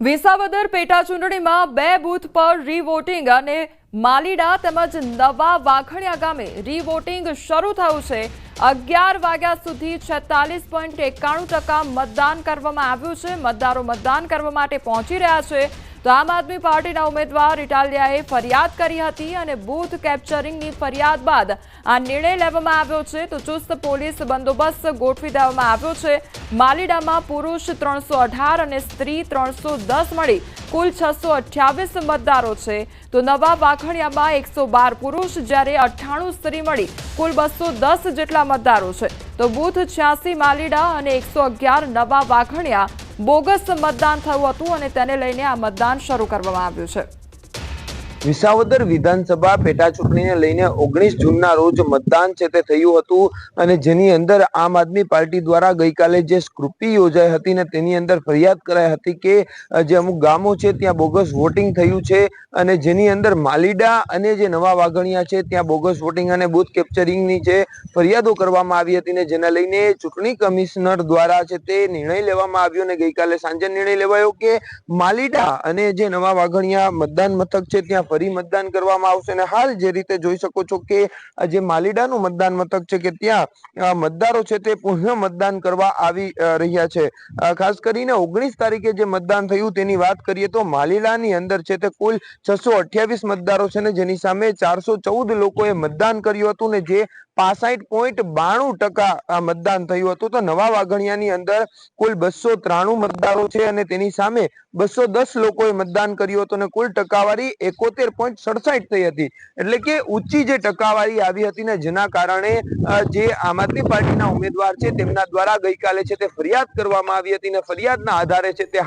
વિસાવદર પેટા ચૂંટણીમાં 2 બૂથ પર રીવોટિંગ અને માલીડા તેમજ નવા વાઘણિયા ગામે રીવોટિંગ શરૂ થયું છે। 11 વાગ્યા સુધી 46.91% મતદાન કરવામાં આવ્યું છે। મતદારો મતદાન કરવા માટે પહોંચી રહ્યા છે। તો આમ આદમી પાર્ટીના ઉમેદવાર ઇટાલિયાએ ફરિયાદ કરી હતી અને બૂથ કેપ્ચરિંગની ફરિયાદ બાદ આ નિર્ણય લેવામાં આવ્યો છે। તો ચુસ્ત પોલીસ બંદોબસ્ત ગોઠવી દેવામાં આવ્યો છે। માલીડામાં પુરુષ 318 અને સ્ત્રી 310 મળી કુલ 628 મતદારો છે। તો નવા વાઘણિયામાં 112 પુરુષ જ્યારે 98 સ્ત્રી મળી કુલ 210 જેટલા મતદારો છે। તો બૂથ 86 માલીડા અને 111 નવા વાઘણિયા બોગસ મતદાન થયું હતું અને તેને લઈને આ મતદાન શરૂ કરવામાં આવ્યું છે। વિસાવદર વિધાનસભા પેટા ચૂંટણીને લઈને 19 જૂનના રોજ મતદાન છે તે થયું હતું અને જેની અંદર આમ આદમી પાર્ટી દ્વારા ગઈકાલે જે સ્ક્રુપી યોજાઈ હતી ને તેની અંદર ફરિયાદ કરાઈ હતી કે જે અમુક ગામો છે ત્યાં બોગસ વોટિંગ થયું છે અને જેની અંદર માલીડા અને જે નવા વાઘણિયા છે ત્યાં બોગસ વોટિંગ અને બૂથ કેપ્ચરિંગની જે ફરિયાદો કરવામાં આવી હતી ને જેને લઈને ચૂંટણી કમિશનર દ્વારા છે તે નિર્ણય લેવામાં આવ્યો અને ગઈકાલે સાંજે નિર્ણય લેવાયો કે માલીડા અને જે નવા વાઘણિયા મતદાન મથક છે ત્યાં ફરી મતદાન કરવામાં આવશે અને હાલ જે રીતે જોઈ શકો છો કે જે માલીડાનું મતદાન મથક છે કે ત્યાં મતદારો છે તે પુનઃ મતદાન કરવા આવી રહ્યા છે। ખાસ કરીને 19 તારીખે જે મતદાન થયું તેની વાત કરીએ તો માલીડાની અંદર છે તે કુલ 628 મતદારો છે ને જેની સામે 414 લોકોએ મતદાન કર્યું હતું ને જે 65.92% મતદાન થયું હતું। તો નવા વાઘણિયાની અંદર કુલ 293 મતદારો છે અને તેની સામે 210 લોકોએ મતદાન કર્યું હતું અને કુલ ટકાવારી 71.67 થઈ હતી। એટલે કે ઊંચી જે ટકાવારી આવી હતી ને જેના કારણે જે આમ આદમી પાર્ટીના ઉમેદવાર છે તેમના દ્વારા ગઈકાલે છે તે ફરિયાદ કરવામાં આવી હતી અને ફરિયાદના આધારે છે તે